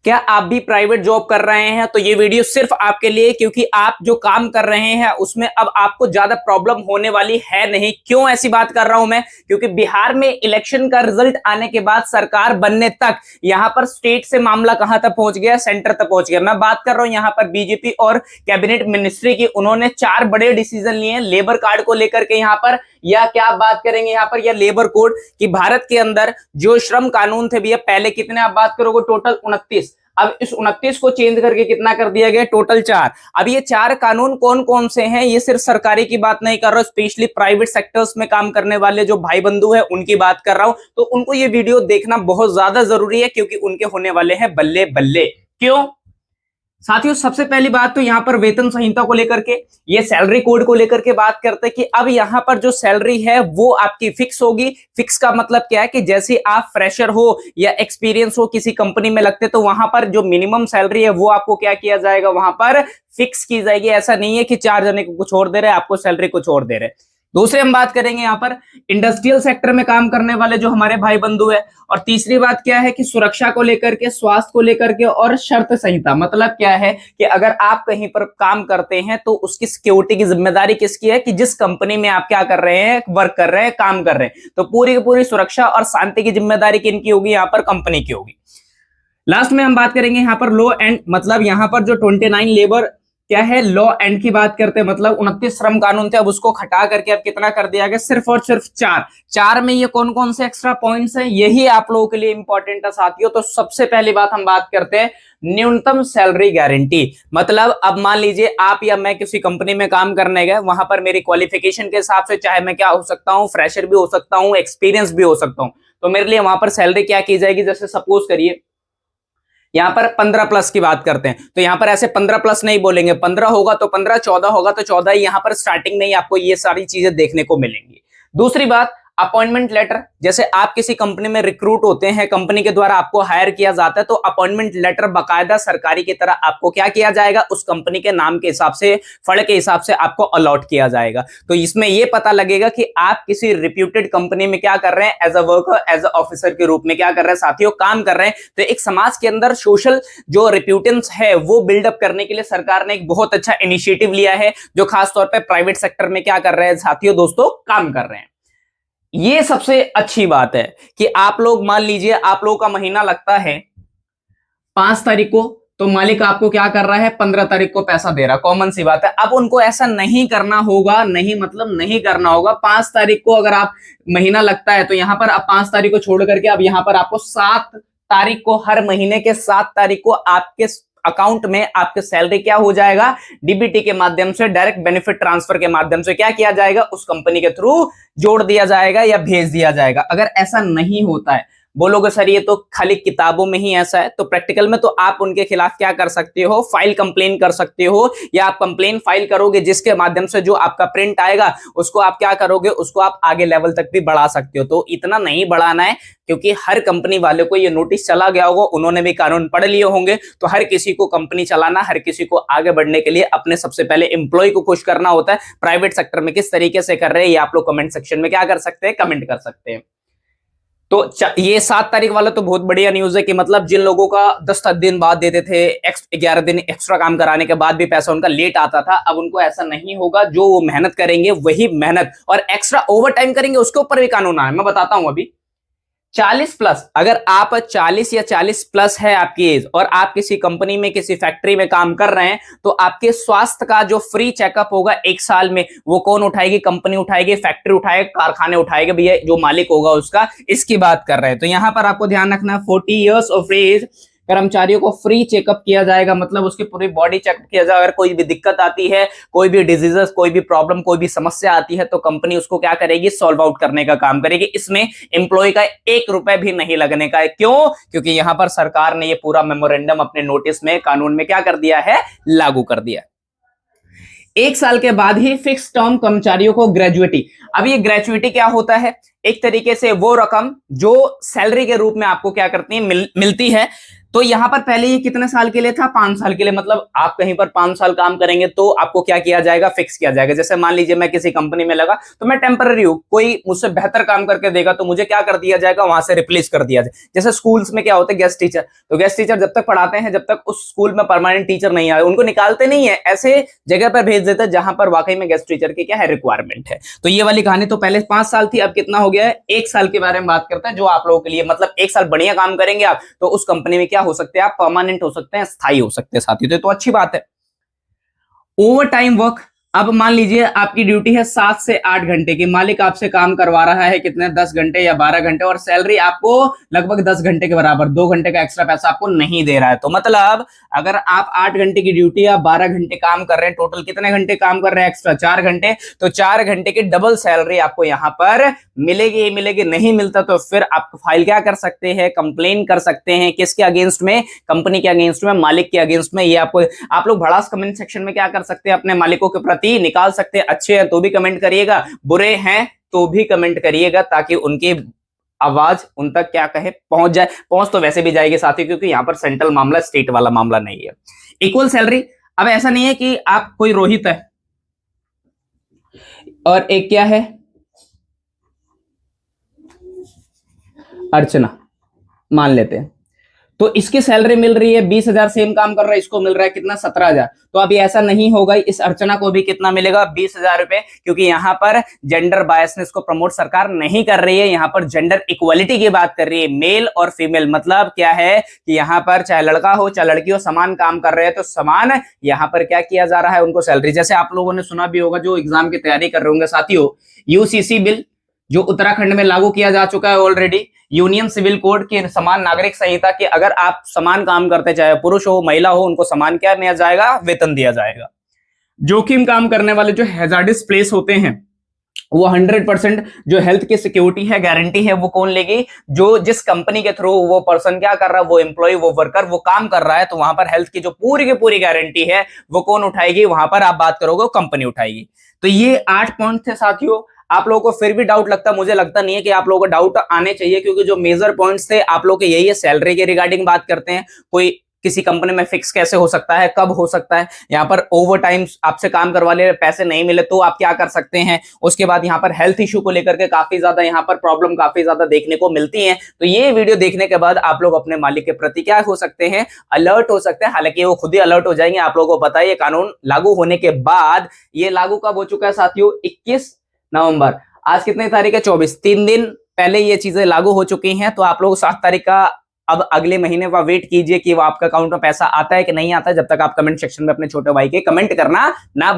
क्या आप भी प्राइवेट जॉब कर रहे हैं तो ये वीडियो सिर्फ आपके लिए, क्योंकि आप जो काम कर रहे हैं उसमें अब आपको ज्यादा प्रॉब्लम होने वाली है नहीं। क्यों ऐसी बात कर रहा हूं मैं? क्योंकि बिहार में इलेक्शन का रिजल्ट आने के बाद सरकार बनने तक यहां पर स्टेट से मामला कहां तक पहुंच गया, सेंटर तक पहुंच गया। मैं बात कर रहा हूं यहां पर बीजेपी और कैबिनेट मिनिस्ट्री की। उन्होंने 4 बड़े डिसीजन लिए हैं लेबर कार्ड को लेकर के यहां पर, या क्या आप बात करेंगे यहां पर, या लेबर कोड कि भारत के अंदर जो श्रम कानून थे भैया, पहले कितने आप बात करोगे, टोटल 29। अब इस 29 को चेंज करके कितना कर दिया गया, टोटल 4। अब ये 4 कानून कौन कौन से हैं? ये सिर्फ सरकारी की बात नहीं कर रहा हूं, स्पेशली प्राइवेट सेक्टर्स में काम करने वाले जो भाई बंधु हैं उनकी बात कर रहा हूं। तो उनको ये वीडियो देखना बहुत ज्यादा जरूरी है, क्योंकि उनके होने वाले हैं बल्ले बल्ले। क्यों साथियों? सबसे पहली बात तो यहां पर वेतन संहिता को लेकर के, ये सैलरी कोड को लेकर के बात करते हैं कि अब यहां पर जो सैलरी है वो आपकी फिक्स होगी। फिक्स का मतलब क्या है कि जैसे आप फ्रेशर हो या एक्सपीरियंस हो किसी कंपनी में लगते, तो वहां पर जो मिनिमम सैलरी है वो आपको क्या किया जाएगा, वहां पर फिक्स की जाएगी। ऐसा नहीं है कि 4 जने को कुछ और दे रहे, आपको सैलरी कुछ और दे रहे। दूसरे हम बात करेंगे यहां पर इंडस्ट्रियल सेक्टर में काम करने वाले जो हमारे भाई बंधु है। और तीसरी बात क्या है कि सुरक्षा को लेकर के, स्वास्थ्य को लेकर के, और शर्त संहिता। मतलब क्या है कि अगर आप कहीं पर काम करते हैं तो उसकी सिक्योरिटी की जिम्मेदारी किसकी है, कि जिस कंपनी में आप क्या कर रहे हैं, वर्क कर रहे हैं, काम कर रहे हैं, तो पूरी की पूरी सुरक्षा और शांति की जिम्मेदारी किनकी होगी, यहां पर कंपनी की होगी। लास्ट में हम बात करेंगे यहां पर लॉ एंड, मतलब यहां पर जो 29 लेबर क्या है, लॉ एंड की बात करते हैं, मतलब 29 श्रम कानून थे, अब उसको घटा करके अब कितना कर दिया गया, सिर्फ और सिर्फ 4 में ये कौन कौन से एक्स्ट्रा पॉइंट्स हैं, यही आप लोगों के लिए इंपॉर्टेंट है साथियों। तो सबसे पहली बात हम बात करते हैं न्यूनतम सैलरी गारंटी। मतलब अब मान लीजिए आप या मैं किसी कंपनी में काम करने गए, वहां पर मेरी क्वालिफिकेशन के हिसाब से चाहे मैं क्या हो सकता हूं, फ्रेशर भी हो सकता हूं, एक्सपीरियंस भी हो सकता हूं, तो मेरे लिए वहां पर सैलरी क्या की जाएगी, जैसे सपोज करिए यहां पर 15 प्लस की बात करते हैं, तो यहां पर ऐसे 15 प्लस नहीं बोलेंगे, 15 होगा तो 15, 14 होगा तो 14 ही। यहां पर स्टार्टिंग में ही आपको ये सारी चीजें देखने को मिलेंगी। दूसरी बात, अपॉइंटमेंट लेटर। जैसे आप किसी कंपनी में रिक्रूट होते हैं, कंपनी के द्वारा आपको हायर किया जाता है, तो अपॉइंटमेंट लेटर बकायदा सरकारी की तरह आपको क्या किया जाएगा, उस कंपनी के नाम के हिसाब से, फंड के हिसाब से आपको अलॉट किया जाएगा। तो इसमें यह पता लगेगा कि आप किसी रिप्यूटेड कंपनी में क्या कर रहे हैं, as a worker, as a officer के रूप में क्या कर रहे हैं साथियों, काम कर रहे हैं। तो एक समाज के अंदर सोशल जो रिप्यूटेंस है वो बिल्डअप करने के लिए सरकार ने एक बहुत अच्छा इनिशिएटिव लिया है, जो खासतौर पर प्राइवेट सेक्टर में क्या कर रहे हैं साथियों, दोस्तों, काम कर रहे हैं। ये सबसे अच्छी बात है कि आप लोग मान लीजिए आप लोगों का महीना लगता है 5 तारीख को, तो मालिक आपको क्या कर रहा है, 15 तारीख को पैसा दे रहा। कॉमन सी बात है। अब उनको ऐसा नहीं करना होगा, नहीं मतलब नहीं करना होगा। 5 तारीख को अगर आप महीना लगता है तो यहां पर आप 5 तारीख को छोड़ करके अब यहां पर आपको 7 तारीख को, हर महीने के 7 तारीख को आपके अकाउंट में आपके सैलरी क्या हो जाएगा, डीबीटी के माध्यम से, डायरेक्ट बेनिफिट ट्रांसफर के माध्यम से क्या किया जाएगा, उस कंपनी के थ्रू जोड़ दिया जाएगा या भेज दिया जाएगा। अगर ऐसा नहीं होता है, बोलोगे सर ये तो खाली किताबों में ही ऐसा है, तो प्रैक्टिकल में तो आप उनके खिलाफ क्या कर सकते हो, फाइल कंप्लेन कर सकते हो, या आप कंप्लेन फाइल करोगे जिसके माध्यम से जो आपका प्रिंट आएगा उसको आप क्या करोगे, उसको आप आगे लेवल तक भी बढ़ा सकते हो। तो इतना नहीं बढ़ाना है, क्योंकि हर कंपनी वाले को ये नोटिस चला गया होगा, उन्होंने भी कानून पढ़ लिए होंगे। तो हर किसी को कंपनी चलाना, हर किसी को आगे बढ़ने के लिए अपने सबसे पहले एम्प्लॉय को खुश करना होता है। प्राइवेट सेक्टर में किस तरीके से कर रहे हैं ये आप लोग कमेंट सेक्शन में क्या कर सकते हैं, कमेंट कर सकते हैं। तो ये 7 तारीख वाला तो बहुत बढ़िया न्यूज है कि मतलब जिन लोगों का 10 दिन बाद देते थे, 11 दिन एक्स्ट्रा काम कराने के बाद भी पैसा उनका लेट आता था, अब उनको ऐसा नहीं होगा। जो वो मेहनत करेंगे वही मेहनत, और एक्स्ट्रा ओवर टाइम करेंगे उसके ऊपर भी कानून आया, मैं बताता हूं अभी। 40 प्लस, अगर आप 40 या 40 प्लस है आपकी एज और आप किसी कंपनी में, किसी फैक्ट्री में काम कर रहे हैं, तो आपके स्वास्थ्य का जो फ्री चेकअप होगा 1 साल में, वो कौन उठाएगी, कंपनी उठाएगी, फैक्ट्री उठाएगी, कारखाने उठाएंगे, भैया जो मालिक होगा उसका, इसकी बात कर रहे हैं। तो यहां पर आपको ध्यान रखना, 40 ईयर्स ऑफ एज कर्मचारियों को फ्री चेकअप किया जाएगा, मतलब उसकी पूरी बॉडी चेकअप किया जाएगा। अगर कोई भी दिक्कत आती है, कोई भी डिजीजेस, कोई भी प्रॉब्लम, कोई भी समस्या आती है, तो कंपनी उसको क्या करेगी, सॉल्व आउट करने का काम करेगी। इसमें एम्प्लॉय का 1 रुपए भी नहीं लगने का है। क्यों? क्योंकि यहां पर सरकार ने ये पूरा मेमोरेंडम अपने नोटिस में, कानून में क्या कर दिया है, लागू कर दिया। 1 साल के बाद ही फिक्स टर्म कर्मचारियों को ग्रेजुएटी। अब ये ग्रेजुएटी क्या होता है, एक तरीके से वो रकम जो सैलरी के रूप में आपको क्या करती है, मिलती है। तो यहां पर पहले ये कितने साल के लिए था, 5 साल के लिए। मतलब आप कहीं पर 5 साल काम करेंगे तो आपको क्या किया जाएगा, फिक्स किया जाएगा। जैसे मान लीजिए मैं किसी कंपनी में लगा तो मैं टेम्पररी हूं, कोई मुझसे बेहतर काम करके देगा तो मुझे क्या कर दिया जाएगा, वहां से रिप्लेस कर दिया जाए। जैसे स्कूल्स में क्या होता है, गेस्ट टीचर, तो गेस्ट टीचर जब तक पढ़ाते हैं, जब तक उस स्कूल में परमानेंट टीचर नहीं आए उनको निकालते नहीं है, ऐसे जगह पर भेज देते हैं जहां पर वाकई में गेस्ट टीचर की क्या है, रिक्वायरमेंट है। तो ये वाली कहानी तो पहले 5 साल थी, अब कितना हो गया है, 1 साल के बारे में बात करते हैं, जो आप लोगों के लिए मतलब 1 साल बढ़िया काम करेंगे आप तो उस कंपनी में क्या हो सकते हैं, आप परमानेंट हो सकते हैं, स्थायी हो सकते हैं साथी। तो अच्छी बात है। ओवर टाइम वर्क, अब मान लीजिए आपकी ड्यूटी है 7 से 8 घंटे की, मालिक आपसे काम करवा रहा है कितने, 10 घंटे या 12 घंटे, और सैलरी आपको लगभग 10 घंटे के बराबर, 2 घंटे का एक्स्ट्रा पैसा आपको नहीं दे रहा है। तो मतलब अगर आप 8 घंटे की ड्यूटी या 12 घंटे काम कर रहे हैं, टोटल कितने घंटे काम कर रहे हैं एक्स्ट्रा, 4 घंटे, तो 4 घंटे की डबल सैलरी आपको यहां पर मिलेगी ही मिलेगी। नहीं मिलता तो फिर आप फाइल क्या कर सकते हैं, कंप्लेन कर सकते हैं, किसके अगेंस्ट में, कंपनी के अगेंस्ट में, मालिक के अगेंस्ट में। ये आपको, आप लोग भड़ास कमेंट सेक्शन में क्या कर सकते हैं, अपने मालिकों के प्रति निकाल सकते हैं। अच्छे हैं तो भी कमेंट करिएगा, बुरे हैं तो भी कमेंट करिएगा, ताकि उनकी आवाज उन तक क्या कहे, पहुंच जाए। पहुंच तो वैसे भी जाएगी साथी, क्योंकि यहां पर सेंट्रल मामला, स्टेट वाला मामला नहीं है। इक्वल सैलरी, अब ऐसा नहीं है कि आप कोई रोहित है और एक क्या है, अर्चना मान लेते हैं, तो इसकी सैलरी मिल रही है 20,000, सेम काम कर रहा है, इसको मिल रहा है कितना, 17,000। तो अभी ऐसा नहीं होगा, इस अर्चना को भी कितना मिलेगा, 20,000 रुपए, क्योंकि यहां पर जेंडर बायसनेस को प्रमोट सरकार नहीं कर रही है, यहां पर जेंडर इक्वालिटी की बात कर रही है। मेल और फीमेल मतलब क्या है कि यहां पर चाहे लड़का हो चाहे लड़की हो, समान काम कर रहे हैं तो समान यहां पर क्या किया जा रहा है, उनको सैलरी। जैसे आप लोगों ने सुना भी होगा, जो एग्जाम की तैयारी कर रहे होंगे साथियों, यूसीसी बिल जो उत्तराखंड में लागू किया जा चुका है ऑलरेडी, यूनियन सिविल कोड की समान नागरिक संहिता के, अगर आप समान काम करते, चाहे पुरुष हो महिला हो, उनको समान क्या दिया जाएगा, वेतन दिया जाएगा। जोखिम काम करने वाले जो हैजार्डस प्लेस होते हैं, वो 100% जो हेल्थ की सिक्योरिटी है, गारंटी है, वो कौन लेगी, जो जिस कंपनी के थ्रू वो पर्सन क्या कर रहा है, वो एम्प्लॉय, वो वर्कर, वो काम कर रहा है, तो वहां पर हेल्थ की जो पूरी की पूरी गारंटी है वो कौन उठाएगी, वहां पर आप बात करोगे कंपनी उठाएगी। तो ये 8 पॉइंट थे साथियों। आप लोगों को फिर भी डाउट लगता, मुझे लगता नहीं है कि आप लोगों को डाउट आने चाहिए, क्योंकि जो मेजर पॉइंट्स थे आप लोगों के यही है। सैलरी के रिगार्डिंग बात करते हैं, कोई किसी कंपनी में फिक्स कैसे हो सकता है, कब हो सकता है, यहाँ पर ओवर टाइम आपसे काम करवा ले, पैसे नहीं मिले तो आप क्या कर सकते हैं। उसके बाद यहाँ पर हेल्थ इश्यू को लेकर के काफी ज्यादा यहाँ पर प्रॉब्लम काफी ज्यादा देखने को मिलती है। तो ये वीडियो देखने के बाद आप लोग अपने मालिक के प्रति क्या हो सकते हैं, अलर्ट हो सकते हैं। हालांकि वो खुद ही अलर्ट हो जाएंगे, आप लोगों को पता है ये कानून लागू होने के बाद, ये लागू कब हो चुका है साथियों, 21 नवंबर। आज कितनी तारीख है, 24, 3 दिन पहले ये चीजें लागू हो चुकी हैं। तो आप लोग 7 तारीख का अब अगले महीने का वेट कीजिए कि वो आपका अकाउंट में पैसा आता है कि नहीं आता है। जब तक आप कमेंट सेक्शन में अपने छोटे भाई के कमेंट करना ना